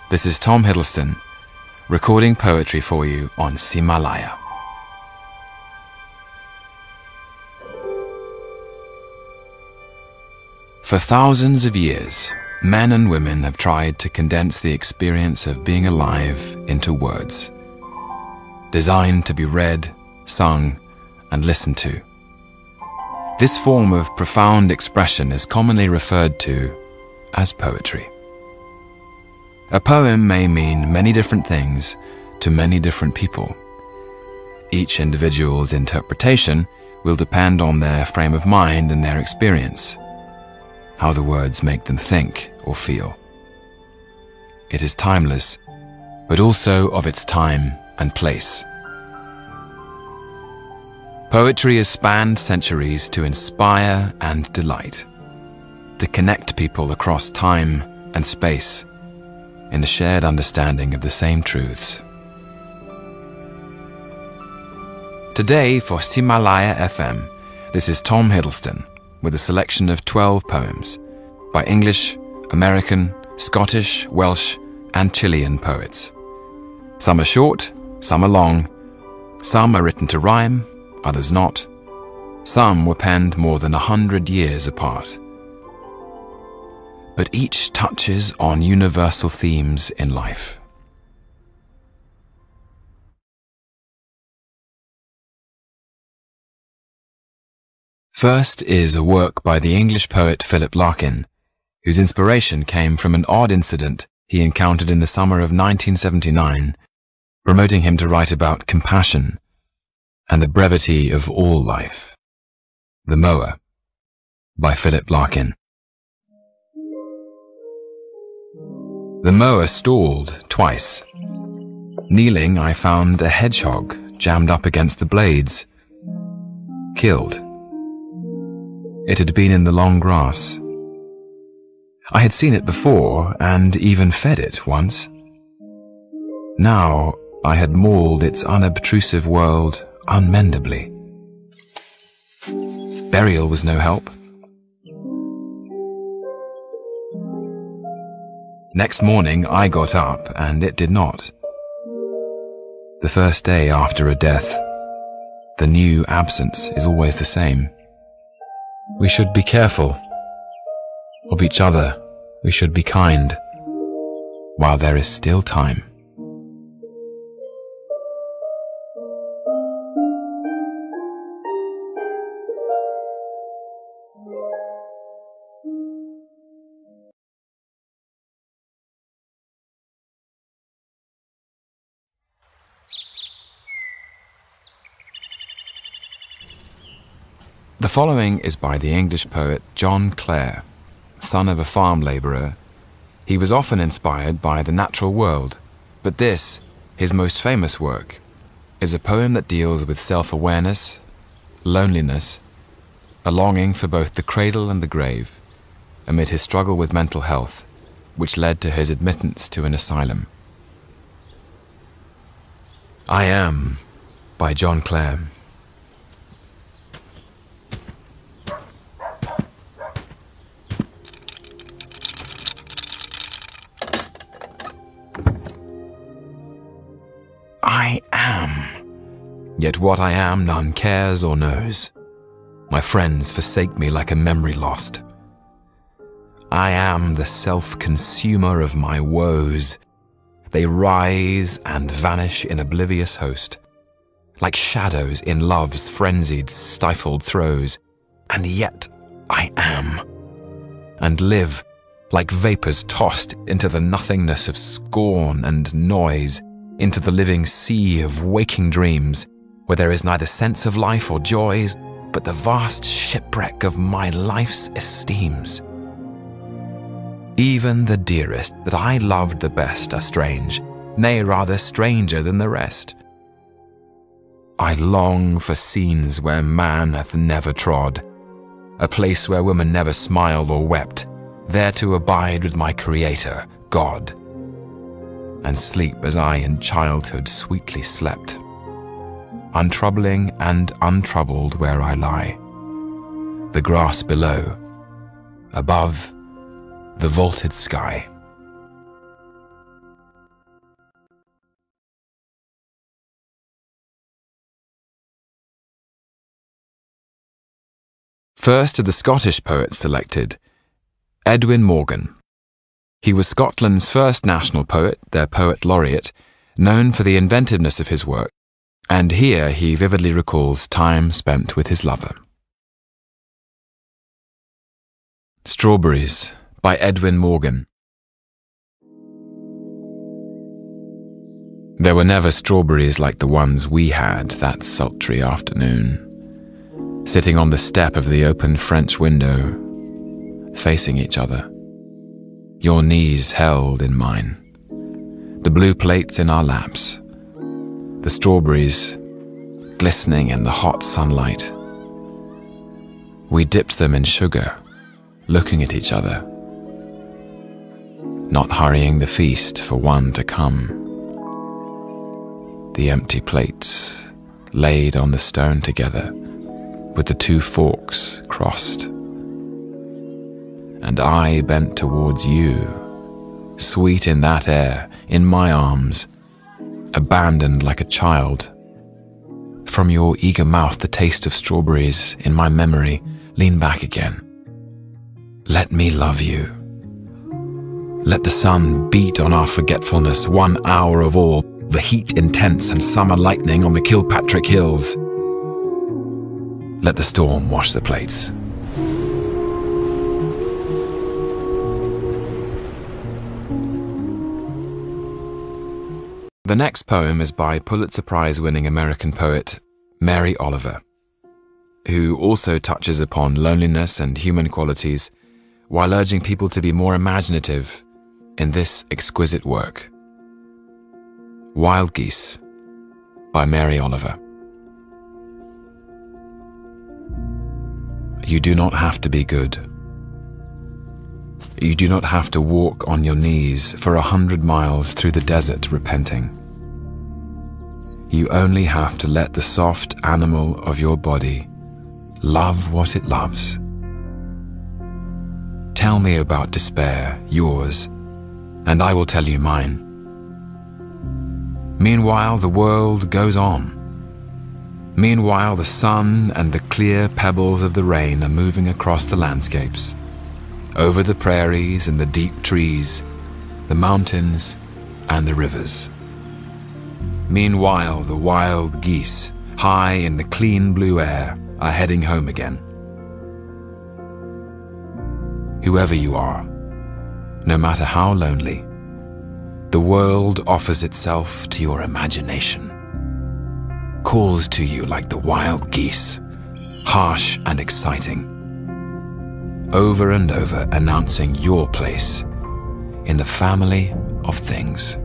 This is Tom Hiddleston, recording poetry for you on Ximalaya. For thousands of years, men and women have tried to condense the experience of being alive into words, designed to be read, sung, and listened to. This form of profound expression is commonly referred to as poetry. A poem may mean many different things to many different people. Each individual's interpretation will depend on their frame of mind and their experience, how the words make them think or feel. It is timeless, but also of its time and place. Poetry has spanned centuries to inspire and delight, to connect people across time and space in a shared understanding of the same truths. Today for Ximalaya FM, this is Tom Hiddleston with a selection of 12 poems by English, American, Scottish, Welsh and Chilean poets. Some are short, some are long, some are written to rhyme, others not. Some were penned more than 100 years apart. But each touches on universal themes in life. First is a work by the English poet Philip Larkin, whose inspiration came from an odd incident he encountered in the summer of 1979, promoting him to write about compassion and the brevity of all life. The Mower, by Philip Larkin. The mower stalled twice. Kneeling, I found a hedgehog jammed up against the blades. Killed. It had been in the long grass. I had seen it before and even fed it once. Now I had mauled its unobtrusive world unmendably. Burial was no help. Next morning I got up and it did not. The first day after a death, the new absence is always the same. We should be careful. Of each other, we should be kind, while there is still time. The following is by the English poet John Clare, son of a farm labourer. He was often inspired by the natural world, but this, his most famous work, is a poem that deals with self-awareness, loneliness, a longing for both the cradle and the grave, amid his struggle with mental health, which led to his admittance to an asylum. I Am, by John Clare. I am, yet what I am none cares or knows. My friends forsake me like a memory lost. I am the self-consumer of my woes. They rise and vanish in oblivious host, like shadows in love's frenzied, stifled throes. And yet I am, and live like vapors tossed into the nothingness of scorn and noise, into the living sea of waking dreams, where there is neither sense of life or joys, but the vast shipwreck of my life's esteems. Even the dearest that I loved the best are strange, nay, rather stranger than the rest. I long for scenes where man hath never trod, a place where woman never smiled or wept, there to abide with my Creator, God, and sleep as I in childhood sweetly slept, untroubling and untroubled where I lie, the grass below, above the vaulted sky. First of the Scottish poets selected, Edwin Morgan. He was Scotland's first national poet, their poet laureate, known for the inventiveness of his work, and here he vividly recalls time spent with his lover. Strawberries by Edwin Morgan. There were never strawberries like the ones we had that sultry afternoon, sitting on the step of the open French window, facing each other, your knees held in mine, the blue plates in our laps, the strawberries glistening in the hot sunlight. We dipped them in sugar, looking at each other, not hurrying the feast for one to come. The empty plates laid on the stone together, with the two forks crossed. And I bent towards you, sweet in that air, in my arms, abandoned like a child. From your eager mouth the taste of strawberries, in my memory, lean back again. Let me love you. Let the sun beat on our forgetfulness, 1 hour of all, the heat intense and summer lightning on the Kilpatrick Hills. Let the storm wash the plates. The next poem is by Pulitzer Prize-winning American poet Mary Oliver, who also touches upon loneliness and human qualities while urging people to be more imaginative in this exquisite work. Wild Geese by Mary Oliver. You do not have to be good. You do not have to walk on your knees for 100 miles through the desert repenting. You only have to let the soft animal of your body love what it loves. Tell me about despair, yours, and I will tell you mine. Meanwhile, the world goes on. Meanwhile, the sun and the clear pebbles of the rain are moving across the landscapes, over the prairies and the deep trees, the mountains and the rivers. Meanwhile, the wild geese, high in the clean blue air, are heading home again. Whoever you are, no matter how lonely, the world offers itself to your imagination, calls to you like the wild geese, harsh and exciting, over and over announcing your place in the family of things.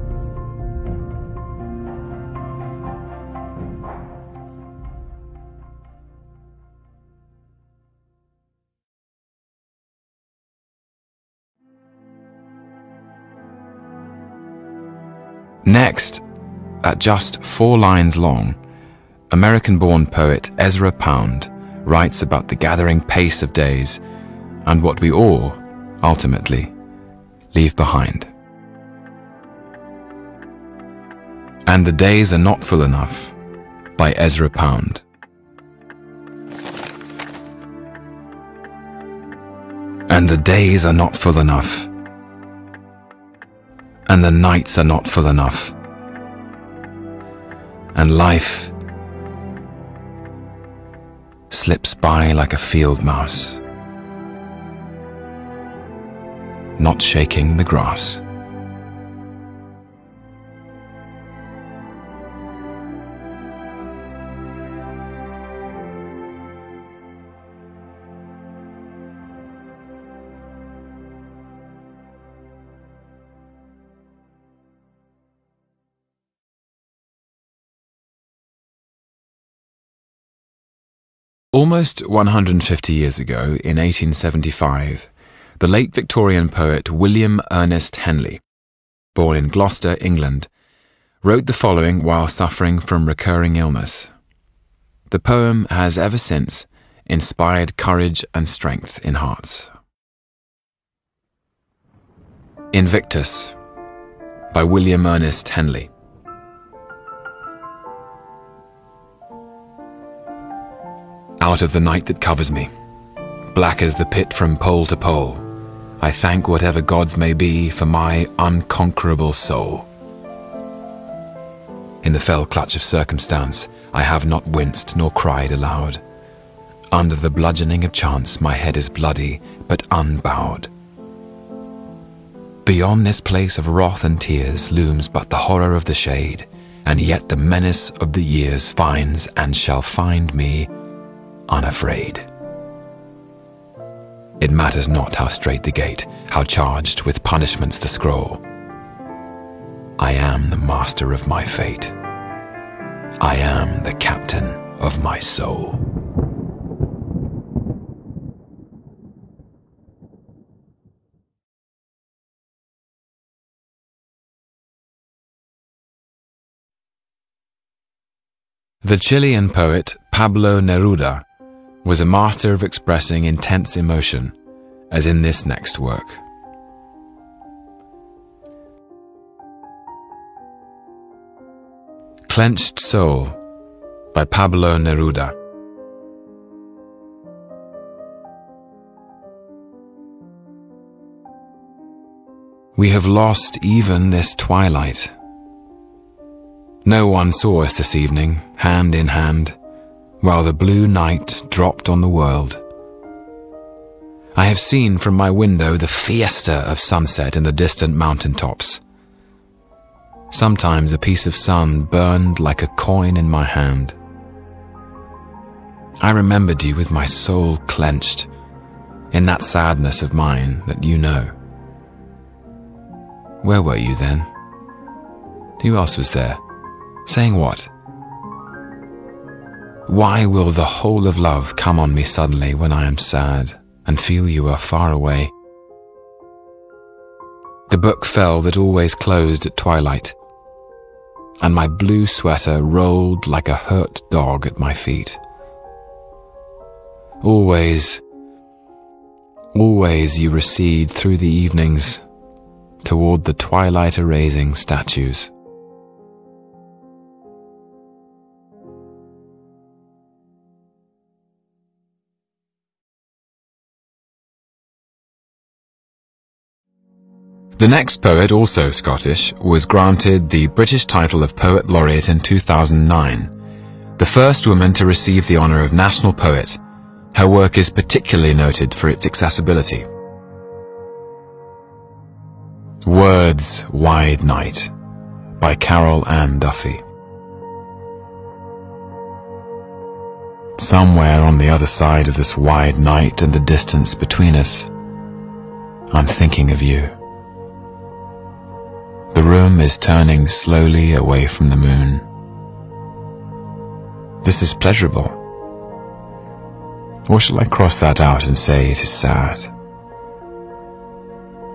Next, at just 4 lines long, American-born poet Ezra Pound writes about the gathering pace of days and what we all, ultimately, leave behind. And the Days Are Not Full Enough by Ezra Pound. And the days are not full enough, and the nights are not full enough, and life slips by like a field mouse, not shaking the grass. Almost 150 years ago, in 1875, the late Victorian poet William Ernest Henley, born in Gloucester, England, wrote the following while suffering from recurring illness. The poem has ever since inspired courage and strength in hearts. Invictus by William Ernest Henley. Out of the night that covers me, black as the pit from pole to pole, I thank whatever gods may be for my unconquerable soul. In the fell clutch of circumstance, I have not winced nor cried aloud. Under the bludgeoning of chance, my head is bloody, but unbowed. Beyond this place of wrath and tears looms but the horror of the shade, and yet the menace of the years finds and shall find me unafraid. It matters not how strait the gate, how charged with punishments the scroll. I am the master of my fate. I am the captain of my soul. The Chilean poet Pablo Neruda was a master of expressing intense emotion, as in this next work. Clenched Soul by Pablo Neruda. We have lost even this twilight. No one saw us this evening, hand in hand, while the blue night dropped on the world. I have seen from my window the fiesta of sunset in the distant mountain tops. Sometimes a piece of sun burned like a coin in my hand. I remembered you with my soul clenched, in that sadness of mine that you know. Where were you then? Who else was there? Saying what? Why will the whole of love come on me suddenly when I am sad and feel you are far away? The book fell that always closed at twilight, and my blue sweater rolled like a hurt dog at my feet. Always, always you recede through the evenings toward the twilight erasing statues. The next poet, also Scottish, was granted the British title of Poet Laureate in 2009, the first woman to receive the honour of National Poet. Her work is particularly noted for its accessibility. Words, Wide Night by Carol Ann Duffy. Somewhere on the other side of this wide night and the distance between us, I'm thinking of you. The room is turning slowly away from the moon. This is pleasurable. Or shall I cross that out and say it is sad?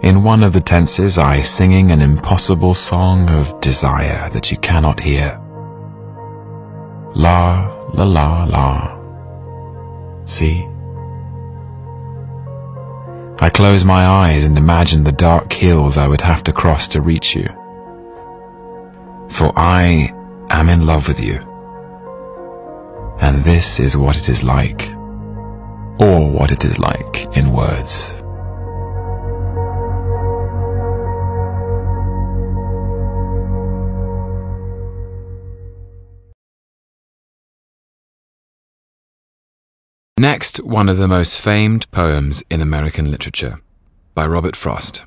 In one of the tenses I singing an impossible song of desire that you cannot hear. La, la, la, la. See? I close my eyes and imagine the dark hills I would have to cross to reach you. For I am in love with you. And this is what it is like, or what it is like in words. Next, one of the most famed poems in American literature, by Robert Frost.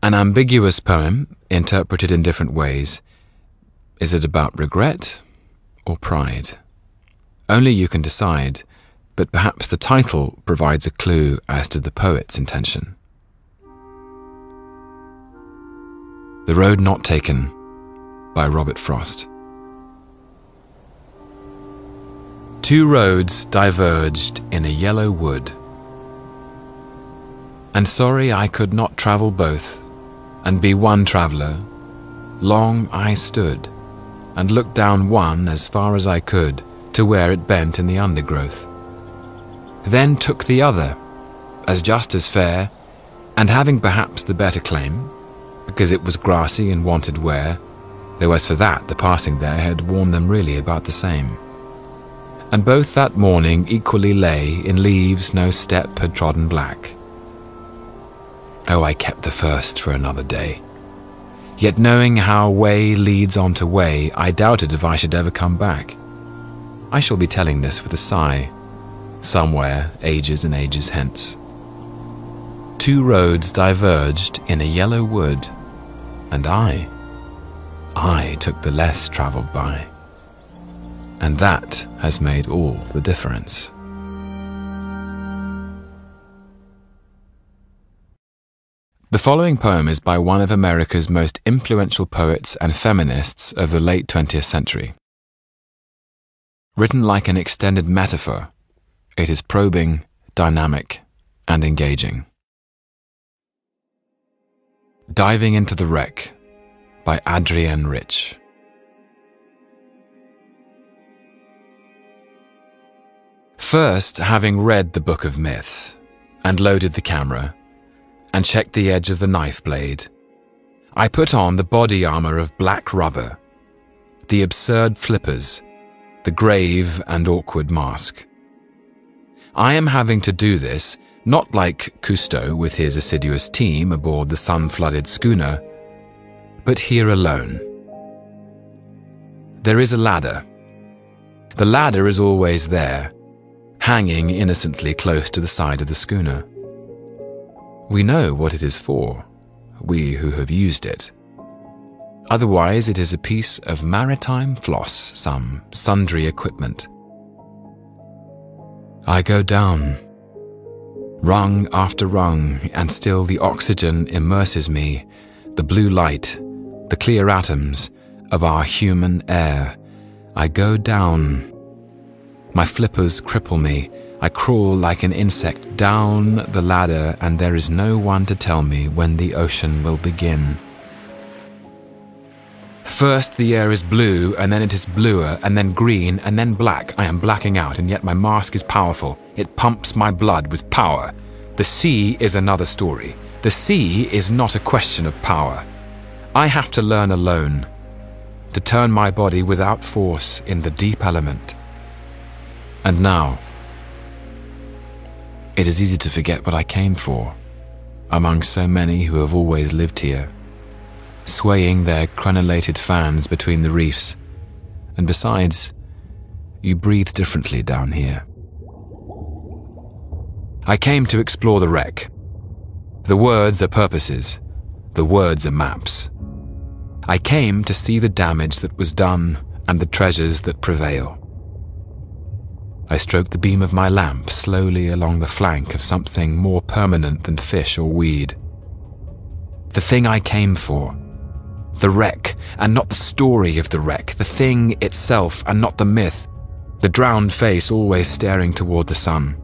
An ambiguous poem, interpreted in different ways. Is it about regret or pride? Only you can decide, but perhaps the title provides a clue as to the poet's intention. The Road Not Taken, by Robert Frost. Two roads diverged in a yellow wood, and sorry I could not travel both, and be one traveller. Long I stood, and looked down one as far as I could, to where it bent in the undergrowth. Then took the other, as just as fair, and having perhaps the better claim, because it was grassy and wanted wear, though as for that the passing there had worn them really about the same. and both that morning equally lay in leaves no step had trodden black. Oh, I kept the first for another day. Yet knowing how way leads on to way, I doubted if I should ever come back. I shall be telling this with a sigh, somewhere ages and ages hence. 2 roads diverged in a yellow wood, and I took the less travelled by. And that has made all the difference. The following poem is by one of America's most influential poets and feminists of the late 20th century. Written like an extended metaphor, it is probing, dynamic, and engaging. Diving into the Wreck by Adrienne Rich. First, having read the Book of Myths, and loaded the camera, and checked the edge of the knife blade, I put on the body armor of black rubber, the absurd flippers, the grave and awkward mask. I am having to do this not like Cousteau with his assiduous team aboard the sun-flooded schooner, but here alone. There is a ladder. The ladder is always there, hanging innocently close to the side of the schooner. We know what it is for, we who have used it. Otherwise, it is a piece of maritime floss, some sundry equipment. I go down, rung after rung, and still the oxygen immerses me, the blue light, the clear atoms of our human air. I go down. My flippers cripple me. I crawl like an insect down the ladder, and there is no one to tell me when the ocean will begin. First the air is blue, and then it is bluer, and then green, and then black. I am blacking out, and yet my mask is powerful. It pumps my blood with power. The sea is another story. The sea is not a question of power. I have to learn alone, to turn my body without force in the deep element. And now, it is easy to forget what I came for, among so many who have always lived here, swaying their crenellated fans between the reefs, and besides, you breathe differently down here. I came to explore the wreck. The words are purposes, the words are maps. I came to see the damage that was done and the treasures that prevail. I stroked the beam of my lamp slowly along the flank of something more permanent than fish or weed. The thing I came for. The wreck, and not the story of the wreck. The thing itself, and not the myth. The drowned face always staring toward the sun.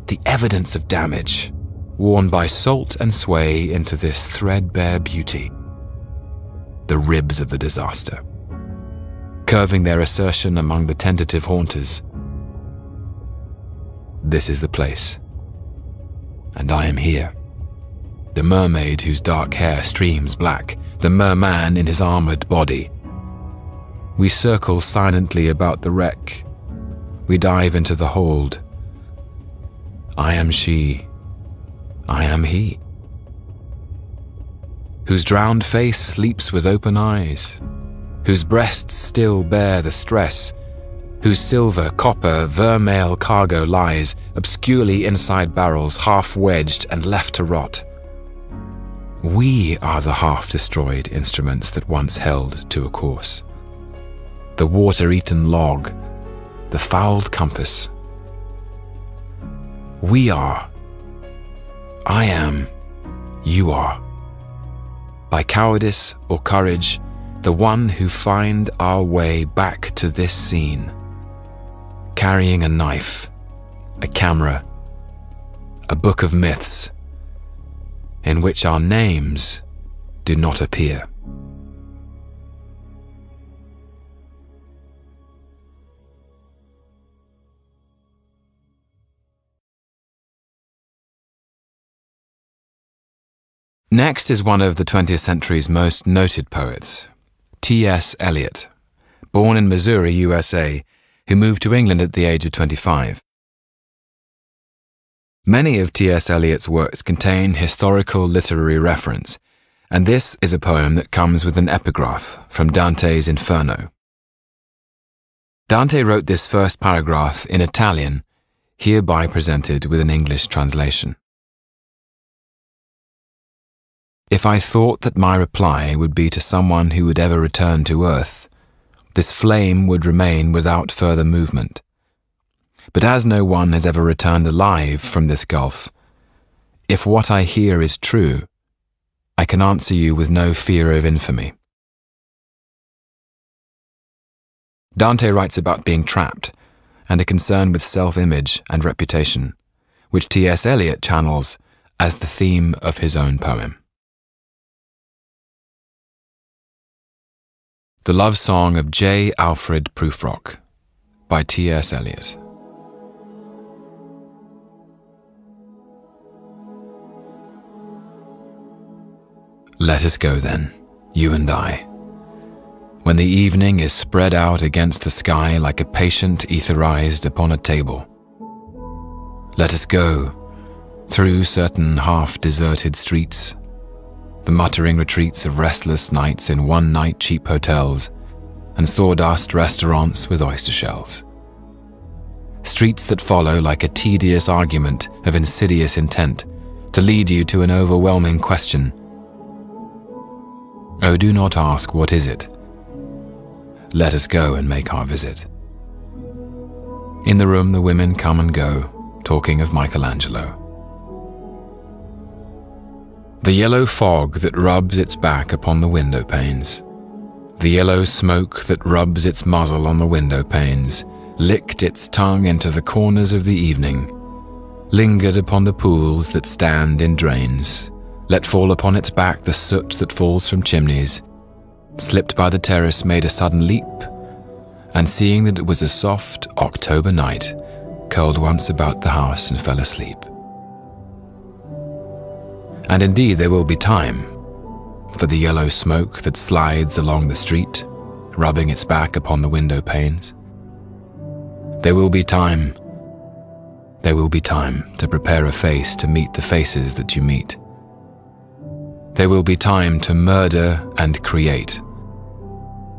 The evidence of damage, worn by salt and sway into this threadbare beauty. The ribs of the disaster, curving their assertion among the tentative haunters. This is the place, and I am here. The mermaid whose dark hair streams black, the merman in his armored body. We circle silently about the wreck. We dive into the hold. I am she, I am he. Whose drowned face sleeps with open eyes, whose breasts still bear the stress, whose silver, copper, vermeil cargo lies obscurely inside barrels, half-wedged and left to rot. We are the half-destroyed instruments that once held to a course. The water-eaten log, the fouled compass. We are. I am. You are. By cowardice or courage, the one who find our way back to this scene. Carrying a knife, a camera, a book of myths, in which our names do not appear. Next is one of the 20th century's most noted poets, T.S. Eliot, born in Missouri, USA, who moved to England at the age of 25. Many of T.S. Eliot's works contain historical literary reference, and this is a poem that comes with an epigraph from Dante's Inferno. Dante wrote this first paragraph in Italian, hereby presented with an English translation. If I thought that my reply would be to someone who would ever return to earth, this flame would remain without further movement. But as no one has ever returned alive from this gulf, if what I hear is true, I can answer you with no fear of infamy. Dante writes about being trapped and a concern with self-image and reputation, which T.S. Eliot channels as the theme of his own poem. The Love Song of J. Alfred Prufrock by T.S. Eliot. Let us go then, you and I, when the evening is spread out against the sky like a patient etherized upon a table. Let us go through certain half-deserted streets, the muttering retreats of restless nights in one-night cheap hotels and sawdust restaurants with oyster shells. Streets that follow like a tedious argument of insidious intent to lead you to an overwhelming question. Oh, do not ask, what is it? Let us go and make our visit. In the room the women come and go, talking of Michelangelo. The yellow fog that rubs its back upon the window panes, the yellow smoke that rubs its muzzle on the window panes, licked its tongue into the corners of the evening, lingered upon the pools that stand in drains, let fall upon its back the soot that falls from chimneys, slipped by the terrace, made a sudden leap, and seeing that it was a soft October night, curled once about the house and fell asleep. And indeed there will be time for the yellow smoke that slides along the street, rubbing its back upon the window panes. There will be time to prepare a face to meet the faces that you meet. There will be time to murder and create,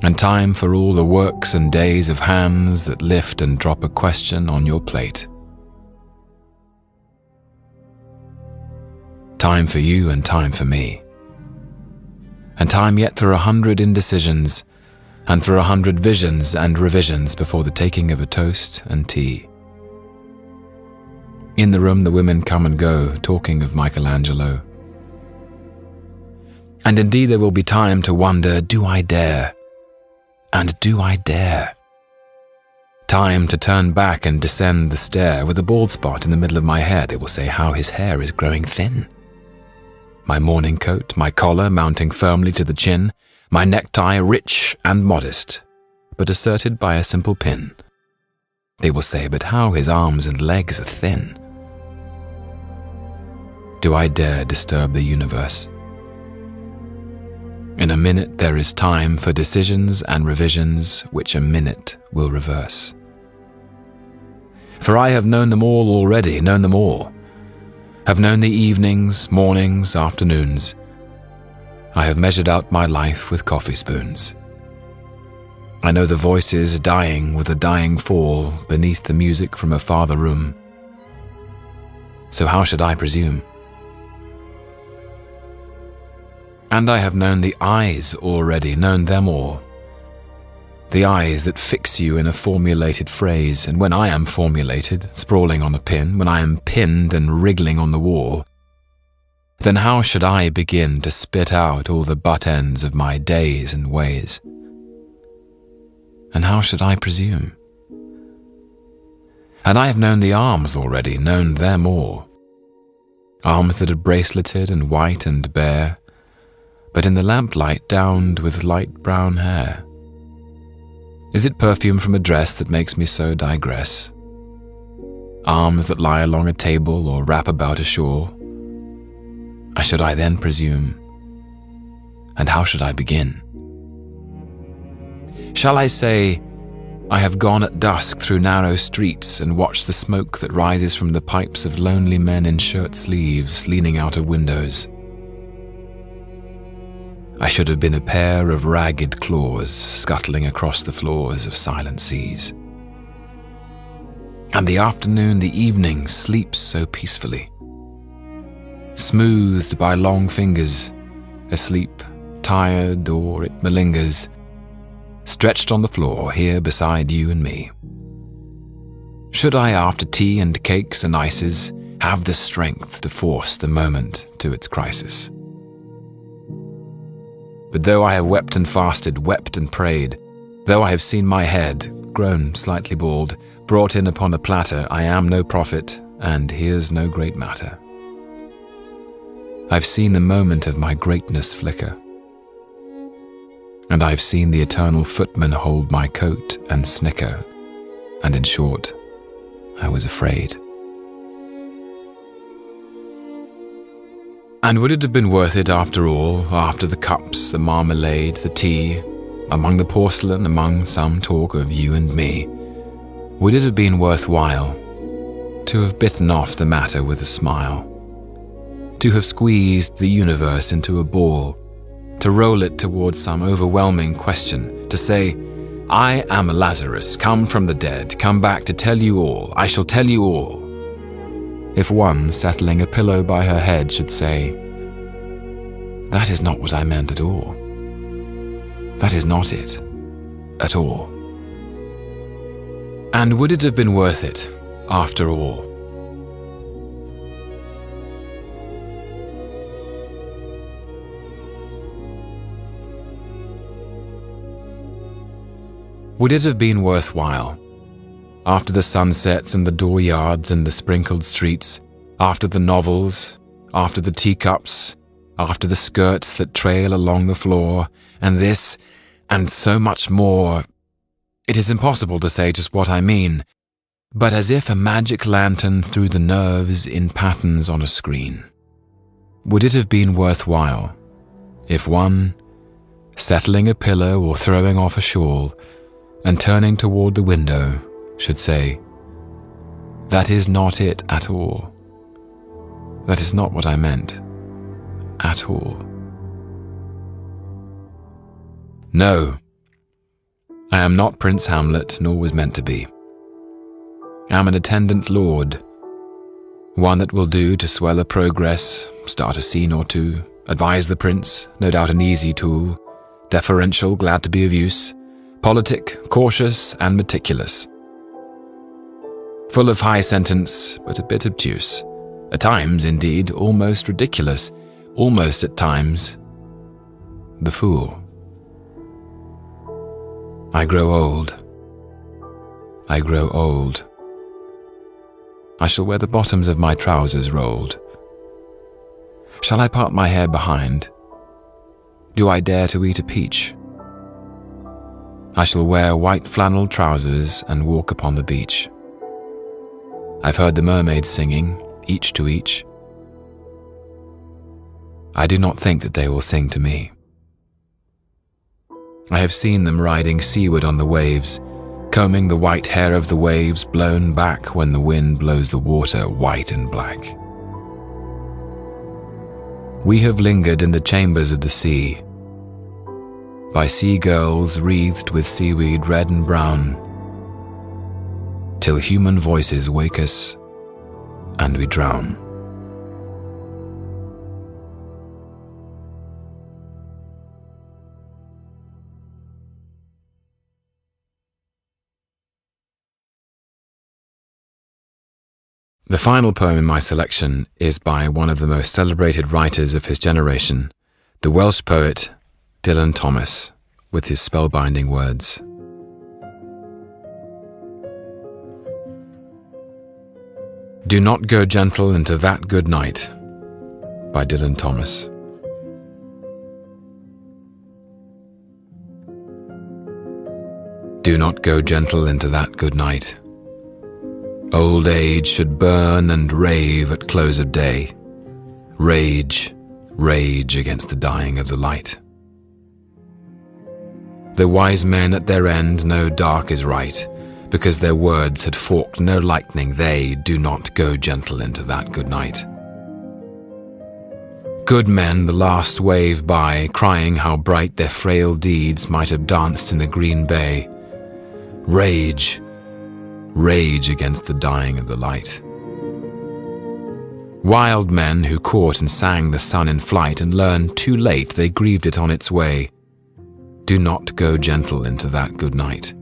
and time for all the works and days of hands that lift and drop a question on your plate. Time for you and time for me, and time yet for 100 indecisions, and for 100 visions and revisions before the taking of a toast and tea. In the room the women come and go, talking of Michelangelo. And indeed there will be time to wonder, do I dare? And do I dare? Time to turn back and descend the stair with a bald spot in the middle of my hair. They will say how his hair is growing thin. My morning coat, my collar mounting firmly to the chin, my necktie rich and modest, but asserted by a simple pin. They will say, but how his arms and legs are thin. Do I dare disturb the universe? In a minute there is time for decisions and revisions which a minute will reverse. For I have known them all already, known them all. Have known the evenings, mornings, afternoons. I have measured out my life with coffee spoons. I know the voices dying with a dying fall beneath the music from a farther room. So how should I presume? And I have known the eyes already, known them all. The eyes that fix you in a formulated phrase, and when I am formulated, sprawling on a pin, when I am pinned and wriggling on the wall, then how should I begin to spit out all the butt ends of my days and ways? And how should I presume? And I have known the arms already, known them all. Arms that are braceleted and white and bare, but in the lamplight downed with light brown hair. Is it perfume from a dress that makes me so digress? Arms that lie along a table or wrap about a shawl? Should I then presume? And how should I begin? Shall I say, I have gone at dusk through narrow streets and watched the smoke that rises from the pipes of lonely men in shirt sleeves leaning out of windows. I should have been a pair of ragged claws scuttling across the floors of silent seas. And the afternoon, the evening sleeps so peacefully, smoothed by long fingers, asleep, tired, or it malingers, stretched on the floor here beside you and me. Should I, after tea and cakes and ices, have the strength to force the moment to its crisis? But though I have wept and fasted, wept and prayed, though I have seen my head, grown slightly bald, brought in upon a platter, I am no prophet, and here's no great matter. I've seen the moment of my greatness flicker, and I've seen the eternal footman hold my coat and snicker, and in short, I was afraid. And would it have been worth it after all, after the cups, the marmalade, the tea, among the porcelain, among some talk of you and me, would it have been worthwhile to have bitten off the matter with a smile, to have squeezed the universe into a ball, to roll it towards some overwhelming question, to say, I am Lazarus, come from the dead, come back to tell you all, I shall tell you all. If one, settling a pillow by her head, should say, that is not what I meant at all. That is not it, at all. And would it have been worth it, after all? Would it have been worthwhile, after the sunsets and the dooryards and the sprinkled streets, after the novels, after the teacups, after the skirts that trail along the floor, and this, and so much more? It is impossible to say just what I mean, but as if a magic lantern threw the nerves in patterns on a screen. Would it have been worthwhile if one, settling a pillow or throwing off a shawl, and turning toward the window, should say, that is not it at all. That is not what I meant, at all. No, I am not Prince Hamlet, nor was meant to be. I am an attendant lord, one that will do to swell a progress, start a scene or two, advise the prince, no doubt an easy tool, deferential, glad to be of use, politic, cautious, and meticulous. Full of high sentence, but a bit obtuse. At times, indeed, almost ridiculous. Almost at times, the fool. I grow old. I grow old. I shall wear the bottoms of my trousers rolled. Shall I part my hair behind? Do I dare to eat a peach? I shall wear white flannel trousers and walk upon the beach. I've heard the mermaids singing, each to each. I do not think that they will sing to me. I have seen them riding seaward on the waves, combing the white hair of the waves blown back when the wind blows the water white and black. We have lingered in the chambers of the sea, by sea-girls wreathed with seaweed red and brown, till human voices wake us and we drown. The final poem in my selection is by one of the most celebrated writers of his generation, the Welsh poet Dylan Thomas, with his spellbinding words. Do Not Go Gentle Into That Good Night, by Dylan Thomas. Do not go gentle into that good night. Old age should burn and rave at close of day. Rage, rage against the dying of the light. The wise men at their end know dark is right, because their words had forked no lightning, they do not go gentle into that good night. Good men the last wave by, crying how bright their frail deeds might have danced in the green bay. Rage, rage against the dying of the light. Wild men who caught and sang the sun in flight and learned too late they grieved it on its way. Do not go gentle into that good night.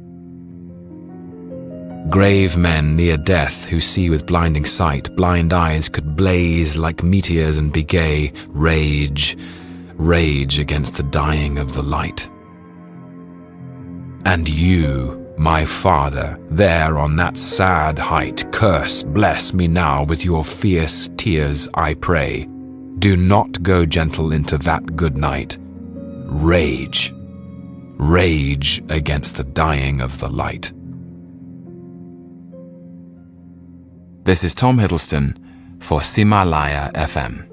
Grave men near death who see with blinding sight, blind eyes could blaze like meteors and be gay. Rage, rage against the dying of the light. And you, my father, there on that sad height, curse, bless me now with your fierce tears, I pray. Do not go gentle into that good night. Rage, rage against the dying of the light. This is Tom Hiddleston for Ximalaya FM.